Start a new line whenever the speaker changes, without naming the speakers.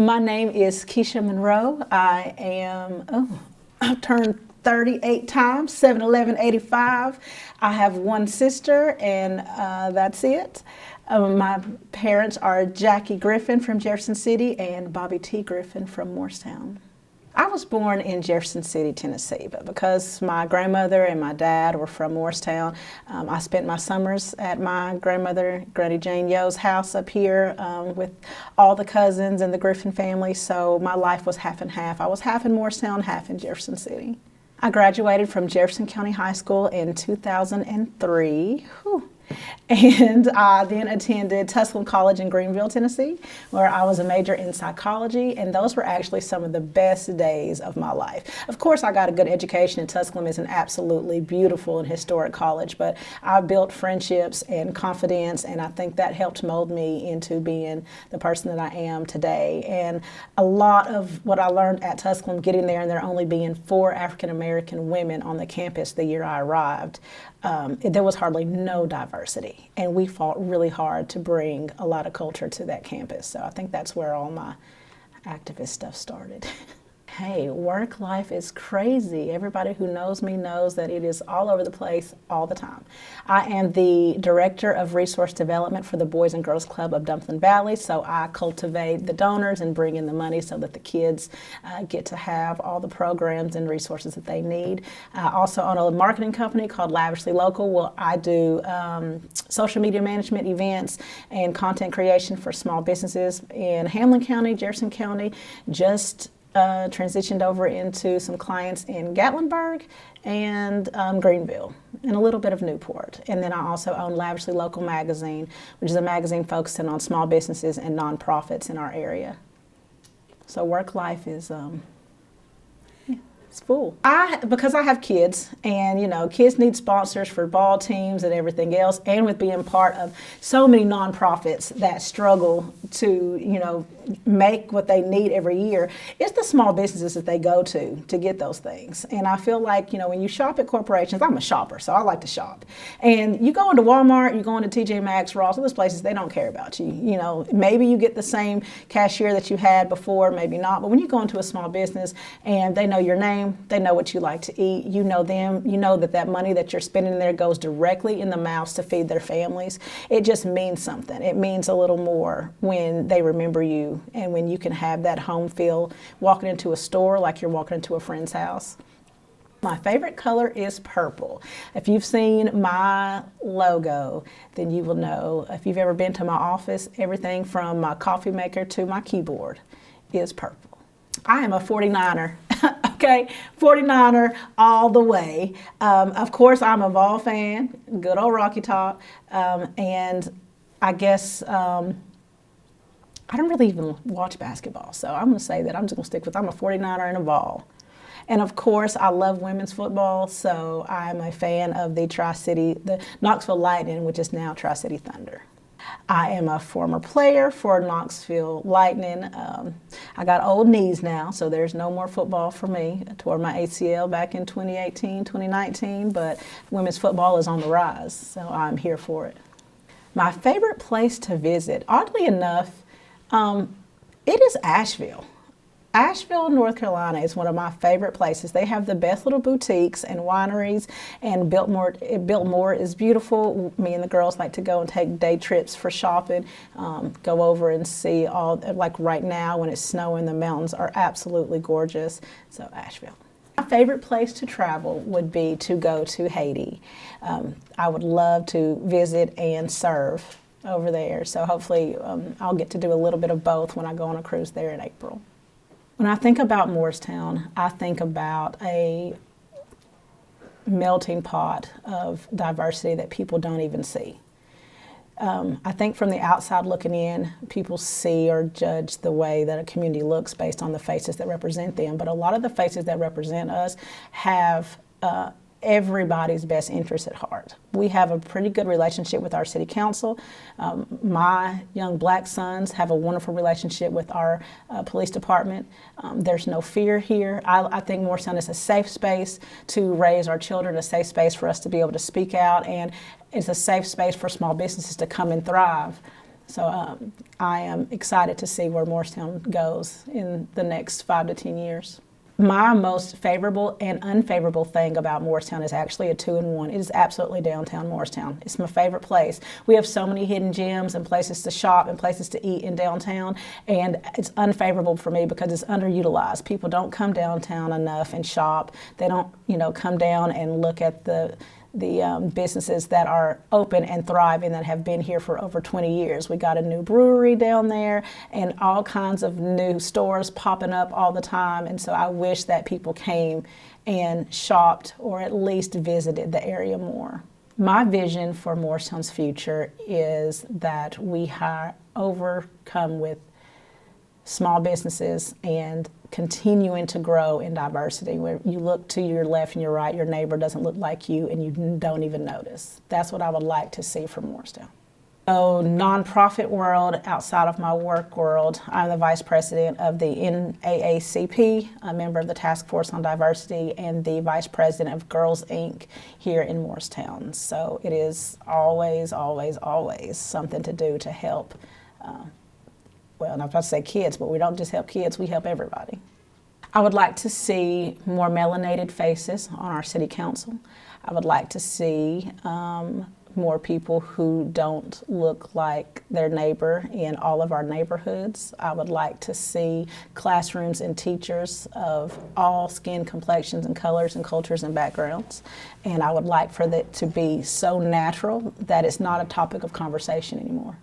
My name is Keisha Monroe. I've turned 38 times, 7/11/85. I have one sister, and that's it. My parents are Jackie Griffin from Jefferson City and Bobby T. Griffin from Morristown. I was born in Jefferson City, Tennessee, but because my grandmother and my dad were from Morristown, I spent my summers at my grandmother, Granny Jane Yo's house up here with all the cousins and the Griffin family, so my life was half and half. I was half in Morristown, half in Jefferson City. I graduated from Jefferson County High School in 2003. Whew. And I then attended Tusculum College in Greenville, Tennessee, where I was a major in psychology, and those were actually some of the best days of my life. Of course, I got a good education, and Tusculum is an absolutely beautiful and historic college, but I built friendships and confidence, and I think that helped mold me into being the person that I am today. And a lot of what I learned at Tusculum, getting there and there only being 4 African-American women on the campus the year I arrived, there was hardly no diversity, and we fought really hard to bring a lot of culture to that campus. So I think that's where all my activist stuff started. Hey, work life is crazy. Everybody who knows me knows that it is all over the place all the time. I am the Director of Resource Development for the Boys and Girls Club of Dumpling Valley, so I cultivate the donors and bring in the money so that the kids get to have all the programs and resources that they need. I also own a marketing company called Lavishly Local. Well, I do social media management, events, and content creation for small businesses in Hamlin County, Jefferson County, transitioned over into some clients in Gatlinburg and Greenville, and a little bit of Newport. And then I also own Lavishly Local Magazine, which is a magazine focusing on small businesses and nonprofits in our area. So work life is it's full. Because I have kids, and kids need sponsors for ball teams and everything else, and with being part of so many nonprofits that struggle to make what they need every year, it's the small businesses that they go to get those things. And I feel like when you shop at corporations, I'm a shopper, so I like to shop, and you go into Walmart, you go into TJ Maxx, Ross, all those places, they don't care about you. Maybe you get the same cashier that you had before, maybe not, but when you go into a small business and they know your name, they know what you like to eat, you know them, you know that money that you're spending there goes directly in the mouths to feed their families. It just means something. It means a little more when they remember you, and when you can have that home feel walking into a store like you're walking into a friend's house. My favorite color is purple. If you've seen my logo, then you will know. If you've ever been to my office, everything from my coffee maker to my keyboard is purple. I am a 49er. Okay, 49er all the way. Of course, I'm a Vol fan, good old Rocky Top, and I guess I don't really even watch basketball, so I'm going to say that I'm just going to stick with I'm a 49er and a Vol. And of course, I love women's football, so I'm a fan of the Knoxville Lightning, which is now Tri-City Thunder. I am a former player for Knoxville Lightning. I got old knees now, so there's no more football for me. I tore my ACL back in 2018, 2019, but women's football is on the rise, so I'm here for it. My favorite place to visit, oddly enough, it is Asheville. Asheville, North Carolina is one of my favorite places. They have the best little boutiques and wineries, and Biltmore is beautiful. Me and the girls like to go and take day trips for shopping, go over and see like right now when it's snowing, the mountains are absolutely gorgeous. So Asheville. My favorite place to travel would be to go to Haiti. I would love to visit and serve over there. So hopefully I'll get to do a little bit of both when I go on a cruise there in April. When I think about Morristown, I think about a melting pot of diversity that people don't even see. I think from the outside looking in, people see or judge the way that a community looks based on the faces that represent them, but a lot of the faces that represent us have everybody's best interest at heart. We have a pretty good relationship with our city council. My young black sons have a wonderful relationship with our police department. There's no fear here. I think Morristown is a safe space to raise our children, a safe space for us to be able to speak out, and it's a safe space for small businesses to come and thrive. So I am excited to see where Morristown goes in the next 5 to 10 years. My most favorable and unfavorable thing about Morristown is actually a 2-in-1. It is absolutely downtown Morristown. It's my favorite place. We have so many hidden gems and places to shop and places to eat in downtown, and it's unfavorable for me because it's underutilized. People don't come downtown enough and shop. They don't, come down and look at the businesses that are open and thriving that have been here for over 20 years. We got a new brewery down there and all kinds of new stores popping up all the time. And so I wish that people came and shopped or at least visited the area more. My vision for Morristown's future is that we overcome with small businesses and continuing to grow in diversity, where you look to your left and your right, your neighbor doesn't look like you and you don't even notice. That's what I would like to see from Morristown. So, nonprofit world, outside of my work world, I'm the vice president of the NAACP, a member of the Task Force on Diversity, and the vice president of Girls Inc. here in Morristown. So it is always, always, always something to do to help well, I'm not about to say kids, but we don't just help kids, we help everybody. I would like to see more melanated faces on our city council. I would like to see more people who don't look like their neighbor in all of our neighborhoods. I would like to see classrooms and teachers of all skin complexions and colors and cultures and backgrounds. And I would like for that to be so natural that it's not a topic of conversation anymore.